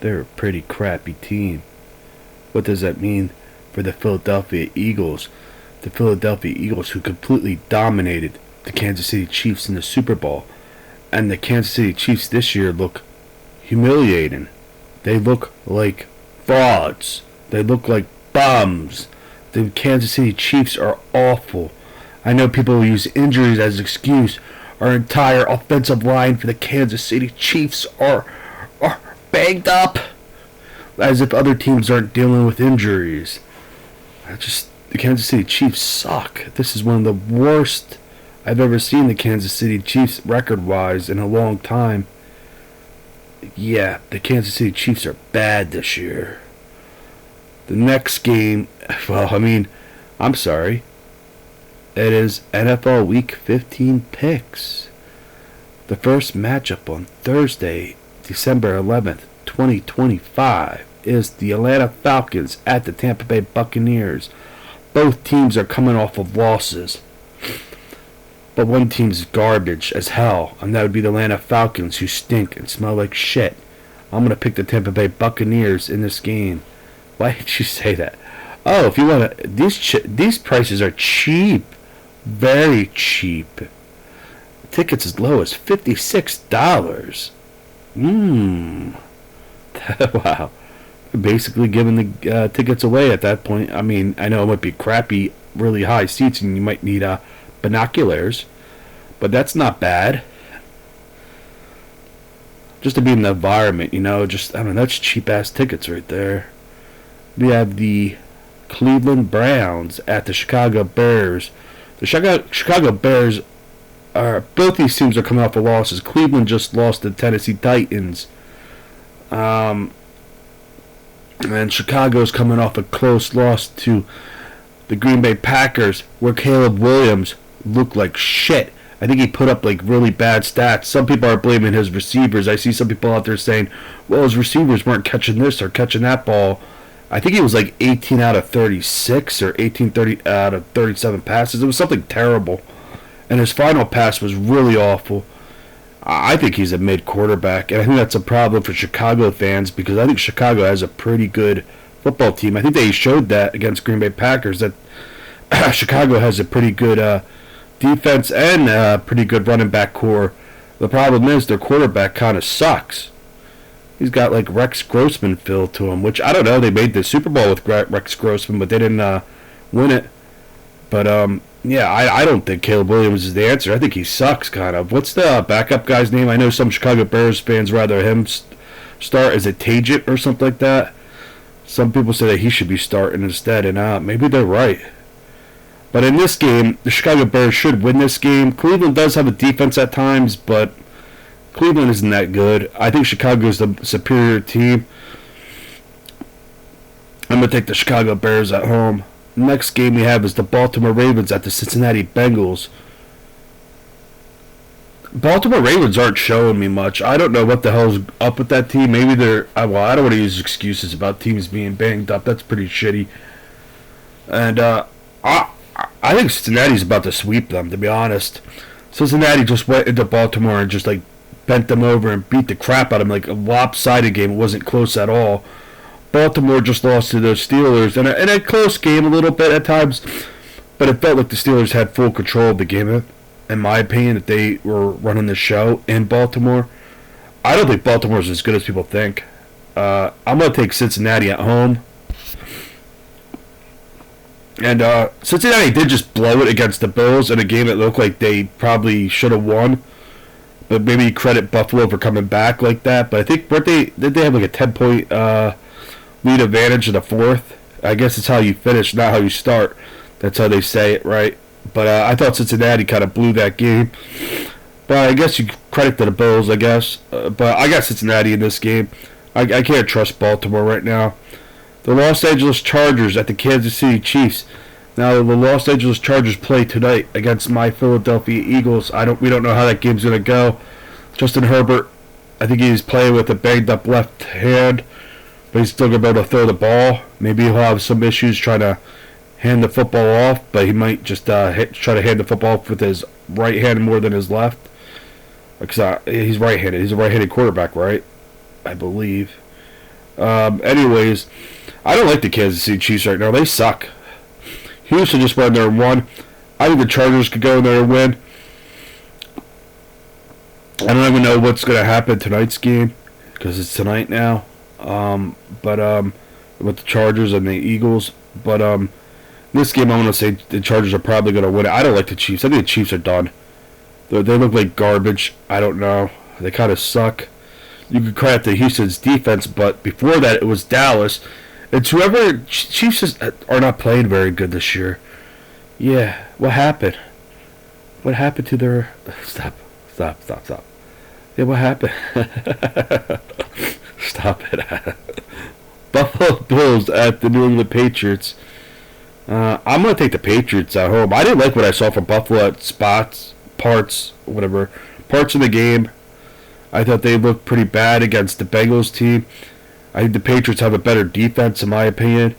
they're a pretty crappy team. What does that mean for the Philadelphia Eagles? The Philadelphia Eagles, who completely dominated the Kansas City Chiefs in the Super Bowl. And the Kansas City Chiefs this year look humiliating. They look like frauds. They look like bums. The Kansas City Chiefs are awful. I know people use injuries as an excuse. Our entire offensive line for the Kansas City Chiefs are banged up. As if other teams aren't dealing with injuries. The Kansas City Chiefs suck. This is one of the worst I've ever seen the Kansas City Chiefs record-wise in a long time. Yeah, the Kansas City Chiefs are bad this year. The next game, I'm sorry. It is NFL Week 15 picks. The first matchup on Thursday, December 11th, 2025, is the Atlanta Falcons at the Tampa Bay Buccaneers. Both teams are coming off of losses. But one team's garbage as hell, and that would be the Atlanta Falcons, who stink and smell like shit. I'm going to pick the Tampa Bay Buccaneers in this game. Why did you say that? Oh, if you want to... These prices are cheap. Very cheap. Tickets as low as $56. Wow. Basically giving the tickets away at that point. I mean, I know it might be crappy, really high seats, and you might need binoculars, but that's not bad. Just to be in the environment, that's cheap ass tickets right there. We have the Cleveland Browns at the Chicago Bears. The Chicago Bears both these teams are coming off of losses. Cleveland just lost to Tennessee Titans. And Chicago's coming off a close loss to the Green Bay Packers, where Caleb Williams looked like shit. I think he put up really bad stats. Some people are blaming his receivers. I see some people out there saying, well, his receivers weren't catching this or catching that ball. I think he was 18 out of 36 or 30 out of 37 passes. It was something terrible. And his final pass was really awful. I think he's a mid-quarterback, and I think that's a problem for Chicago fans, because I think Chicago has a pretty good football team. I think they showed that against Green Bay Packers, that Chicago has a pretty good defense and a pretty good running back core. The problem is their quarterback kind of sucks. He's got Rex Grossman feel to him, which I don't know. They made the Super Bowl with Rex Grossman, but they didn't win it. But I don't think Caleb Williams is the answer. I think he sucks, kind of. What's the backup guy's name? I know some Chicago Bears fans rather him start. Is it Tajit or something like that? Some people say that he should be starting instead, and maybe they're right. But in this game, the Chicago Bears should win this game. Cleveland does have a defense at times, but Cleveland isn't that good. I think Chicago is the superior team. I'm going to take the Chicago Bears at home. Next game we have is the Baltimore Ravens at the Cincinnati Bengals. Baltimore Ravens aren't showing me much. I don't know what the hell's up with that team. Maybe they're... I don't want to use excuses about teams being banged up. That's pretty shitty. And I think Cincinnati's about to sweep them, to be honest. Cincinnati just went into Baltimore and just bent them over and beat the crap out of them. A lopsided game. It wasn't close at all. Baltimore just lost to the Steelers in a close game a little bit at times, but it felt like the Steelers had full control of the game, in my opinion, that they were running the show in Baltimore. I don't think Baltimore's as good as people think. I'm going to take Cincinnati at home. And Cincinnati did just blow it against the Bills in a game that looked like they probably should have won. But maybe credit Buffalo for coming back like that. But I think did they have a 10-point lead advantage in the fourth? I guess it's how you finish, not how you start. That's how they say it, right? But I thought Cincinnati kind of blew that game. But I guess you credit to the Bills, I guess. But I got Cincinnati in this game. I can't trust Baltimore right now. The Los Angeles Chargers at the Kansas City Chiefs. Now, the Los Angeles Chargers play tonight against my Philadelphia Eagles. We don't know how that game's going to go. Justin Herbert, I think he's playing with a banged-up left hand, but he's still going to be able to throw the ball. Maybe he'll have some issues trying to hand the football off, but he might just try to hand the football off with his right hand more than his left. Because he's right-handed. He's a right-handed quarterback, right? I believe. Anyways, I don't like the Kansas City Chiefs right now. They suck. Houston just went there and won. I think the Chargers could go in there and win. I don't even know what's going to happen tonight's game because it's tonight now. With the Chargers and the Eagles. This game I'm going to say the Chargers are probably going to win it. I don't like the Chiefs. I think the Chiefs are done. They look like garbage. I don't know. They kind of suck. You could credit the Houston's defense, but before that it was Dallas. It's whoever. Chiefs just are not playing very good this year. Yeah, what happened? What happened to their... Stop. Yeah, what happened? Stop it. Buffalo Bills at the New England Patriots. I'm going to take the Patriots at home. I didn't like what I saw from Buffalo at parts of the game. I thought they looked pretty bad against the Bengals team. I think the Patriots have a better defense, in my opinion,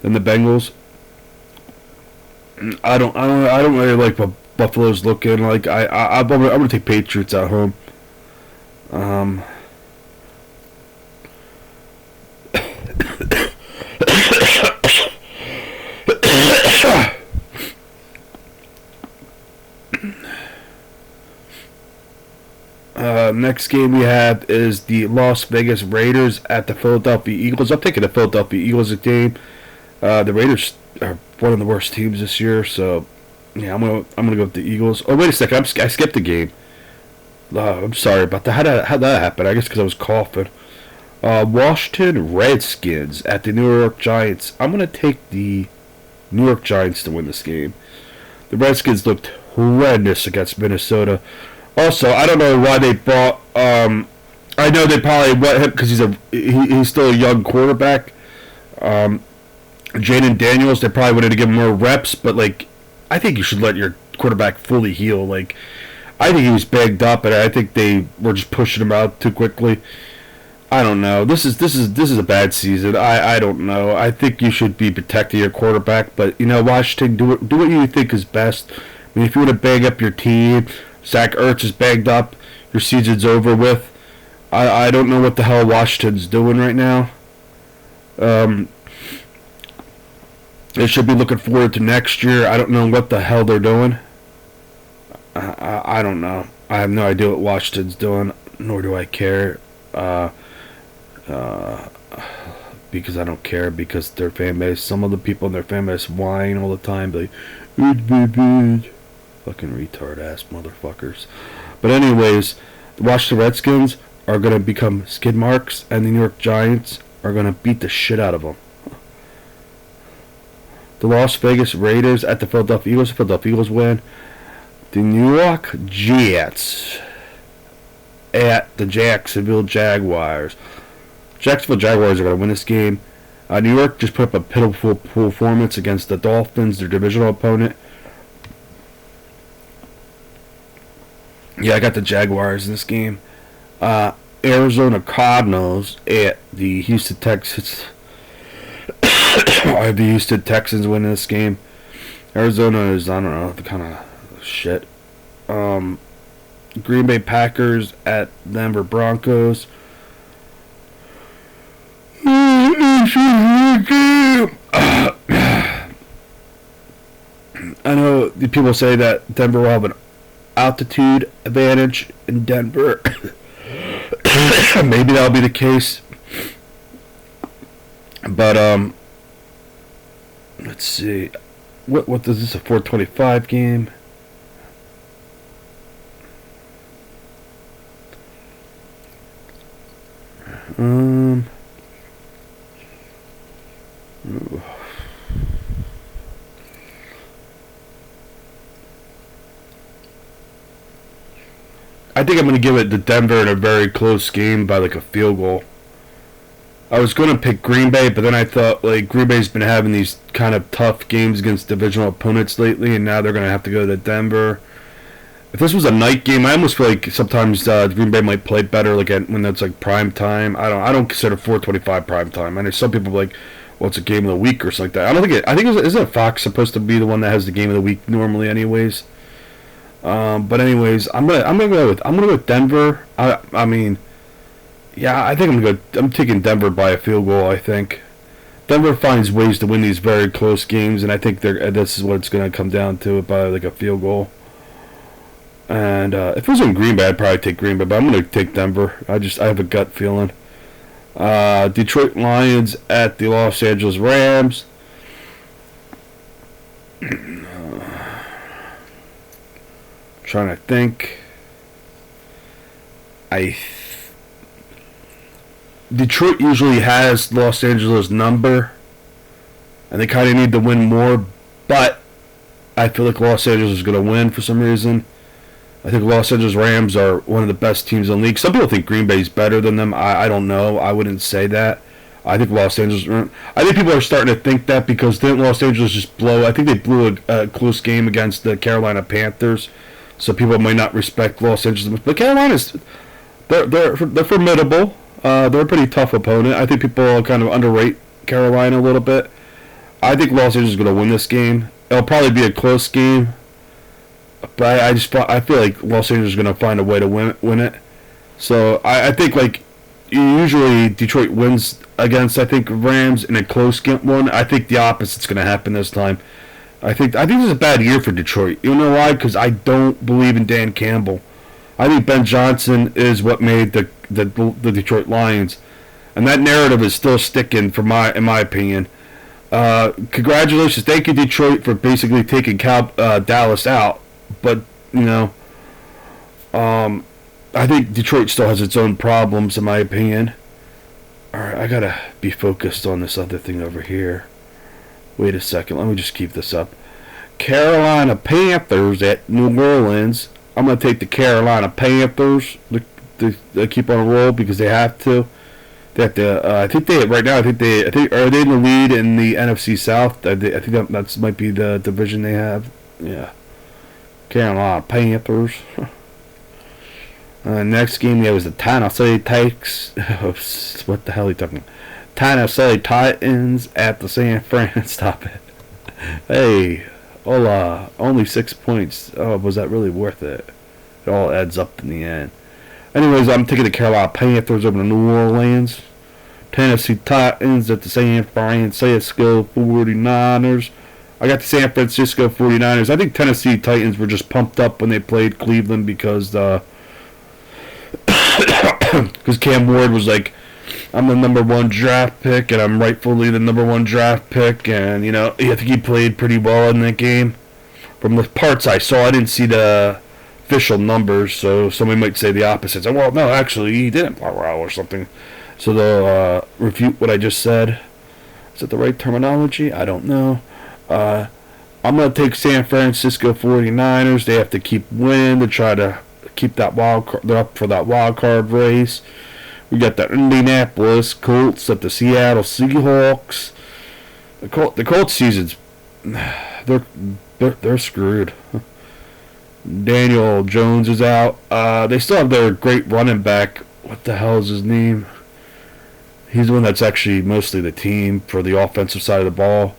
than the Bengals. I don't really like what Buffalo's looking like. I'm going to take Patriots at home. Next game we have is the Las Vegas Raiders at the Philadelphia Eagles. I'm taking the Philadelphia Eagles game. The Raiders are one of the worst teams this year, so yeah, I'm gonna go with the Eagles. Oh, wait a second, I skipped the game. I'm sorry about that. How'd that happen? I guess because I was coughing. Washington Redskins at the New York Giants. I'm gonna take the New York Giants to win this game. The Redskins looked horrendous against Minnesota. Also, I don't know why they brought. I know they probably want him because he's still a young quarterback. Jaden Daniels, they probably wanted to give him more reps, but I think you should let your quarterback fully heal. I think he was banged up, and I think they were just pushing him out too quickly. I don't know. This is a bad season. I don't know. I think you should be protecting your quarterback, but Washington, do what you think is best. I mean, if you want to bang up your team. Zach Ertz is bagged up. Your season's over with. I don't know what the hell Washington's doing right now. They should be looking forward to next year. I don't know what the hell they're doing. I don't know. I have no idea what Washington's doing, nor do I care. Because I don't care, because their fan base, some of the people in their fan base whine all the time, fucking retard ass motherfuckers. But anyways, the Washington Redskins are going to become skid marks, and the New York Giants are going to beat the shit out of them. The Las Vegas Raiders at the Philadelphia Eagles. The Philadelphia Eagles win. The New York Jets at the Jacksonville Jaguars. Jacksonville Jaguars are going to win this game. New York just put up a pitiful performance against the Dolphins, their divisional opponent. Yeah, I got the Jaguars in this game. Arizona Cardinals at the Houston Texans. I have the Houston Texans winning this game. Arizona is, I don't know, the kind of shit. Green Bay Packers at Denver Broncos. I know the people say that Denver will have an altitude advantage in Denver. Maybe that'll be the case. But let's see. What is this, a 425 game? Ooh. I think I'm going to give it to Denver in a very close game by a field goal. I was going to pick Green Bay, but then I thought Green Bay's been having these kind of tough games against divisional opponents lately, and now they're going to have to go to Denver. If this was a night game, I almost feel like sometimes Green Bay might play better when that's prime time. I don't consider 425 prime time. I know some people are well, it's a game of the week or something like that. I don't think I think isn't Fox supposed to be the one that has the game of the week normally, anyways? But anyways, I'm gonna go with Denver. I mean, Yeah, I think I'm taking Denver by a field goal. I think Denver finds ways to win these very close games, and I think this is what it's going to come down to, by like a field goal. And if it was in Green Bay, I'd probably take Green Bay, but I'm going to take Denver. I have a gut feeling. Detroit Lions at the Los Angeles Rams. Trying to think. Detroit usually has Los Angeles' number, and they kind of need to win more, but I feel like Los Angeles is going to win for some reason. I think Los Angeles Rams are one of the best teams in the league. Some people think Green Bay is better than them. I don't know. I wouldn't say that. I think Los Angeles. I think people are starting to think that because didn't Los Angeles just blow? I think they blew a close game against the Carolina Panthers, so people might not respect Los Angeles. But Carolina's they're formidable. They're a pretty tough opponent. I think people kind of underrate Carolina a little bit. I think Los Angeles is going to win this game. It'll probably be a close game, but I feel like Los Angeles is going to find a way to win it. So I think like usually Detroit wins against I think Rams in a close one. I think the opposite's going to happen this time. I think this is a bad year for Detroit. You know why? Because I don't believe in Dan Campbell. I think Ben Johnson is what made the Detroit Lions, and that narrative is still sticking in my opinion. Congratulations, thank you Detroit for basically taking Dallas out, but you know, I think Detroit still has its own problems in my opinion. All right, I gotta be focused on this other thing over here. Wait a second, let me just keep this up. Carolina Panthers at New Orleans. I'm going to take the Carolina Panthers to keep on a roll because they have to. They have to. I think they right now. I think are they in the lead in the NFC South? I think that might be the division they have. Yeah, Carolina Panthers. Next game there was the Tennessee Titans. What the hell are you talking about? Tennessee Titans at the San Fran. Stop it. Hey. Hola, only 6 points. Oh, was that really worth it? It all adds up in the end. Anyways, I'm taking the Carolina Panthers over to New Orleans. Tennessee Titans at the San Francisco 49ers. I got the San Francisco 49ers. I think Tennessee Titans were just pumped up when they played Cleveland because Cam Ward was like, I'm the number one draft pick, and I'm rightfully the number one draft pick, and, you know, I think he played pretty well in that game. From the parts I saw, I didn't see the official numbers, so somebody might say the opposite. So, well, no, actually, he didn't play well or something. So they'll refute what I just said. Is that the right terminology? I don't know. I'm going to take San Francisco 49ers. They have to keep winning to try to keep that wild card. They're up for that wild card race. We got the Indianapolis Colts at the Seattle Seahawks. The Colts season's they're screwed. Daniel Jones is out. They still have their great running back. What the hell is his name? He's the one that's actually mostly the team for the offensive side of the ball.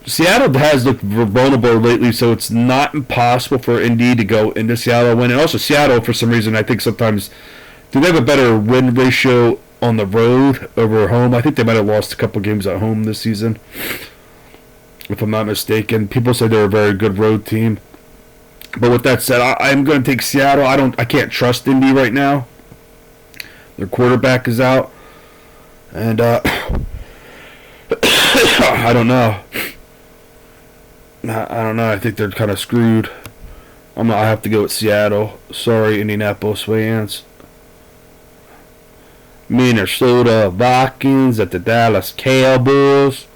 Seattle has looked vulnerable lately, so it's not impossible for Indy to go into Seattle and win. And also Seattle, for some reason, I think sometimes do they have a better win ratio on the road over home? I think they might have lost a couple games at home this season, if I'm not mistaken. People say they're a very good road team. But with that said, I'm going to take Seattle. I can't trust Indy right now. Their quarterback is out. And I don't know. I don't know. I think they're kind of screwed. I have to go with Seattle. Sorry, Indianapolis fans. Minnesota Vikings at the Dallas Cowboys.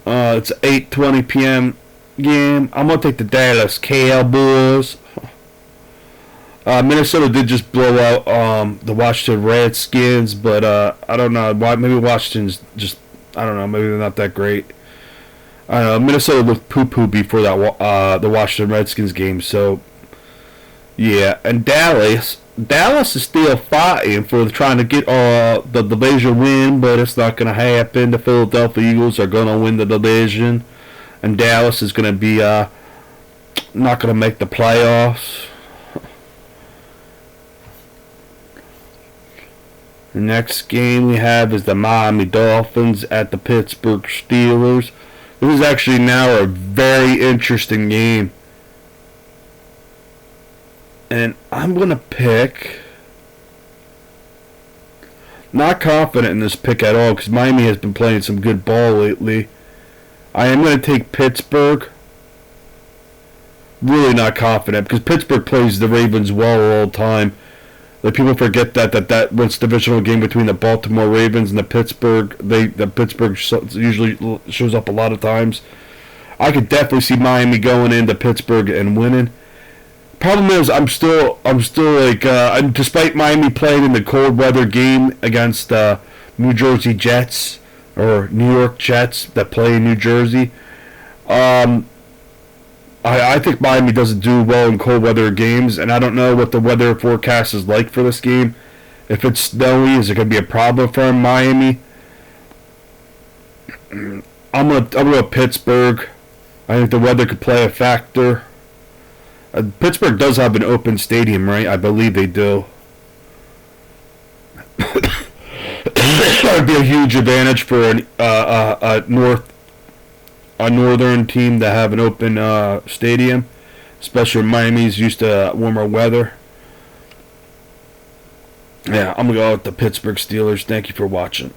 It's an 8:20 p.m. game. I'm going to take the Dallas Cowboys. Minnesota did just blow out the Washington Redskins, but I don't know. Maybe Washington's just, I don't know, maybe they're not that great. Minnesota looked poo-poo before that the Washington Redskins game, so yeah. And Dallas is still fighting for trying to get the division win, but it's not going to happen. The Philadelphia Eagles are going to win the division, and Dallas is going to be not going to make the playoffs. The next game we have is the Miami Dolphins at the Pittsburgh Steelers. This is actually now a very interesting game. And I'm going to pick... Not confident in this pick at all because Miami has been playing some good ball lately. I am going to take Pittsburgh. Really not confident because Pittsburgh plays the Ravens well all the time. Like, people forget that was divisional game between the Baltimore Ravens and the Pittsburgh. The Pittsburgh usually shows up a lot of times. I could definitely see Miami going into Pittsburgh and winning. Problem is, I'm still like, despite Miami playing in the cold weather game against New Jersey Jets or New York Jets that play in New Jersey, I think Miami doesn't do well in cold weather games, and I don't know what the weather forecast is like for this game. If it's snowy, is it going to be a problem for Miami? I'm gonna go Pittsburgh. I think the weather could play a factor. Pittsburgh does have an open stadium, right? I believe they do. That would be a huge advantage for a northern team to have an open stadium, especially when Miami's used to warmer weather. Yeah, I'm gonna go with the Pittsburgh Steelers. Thank you for watching.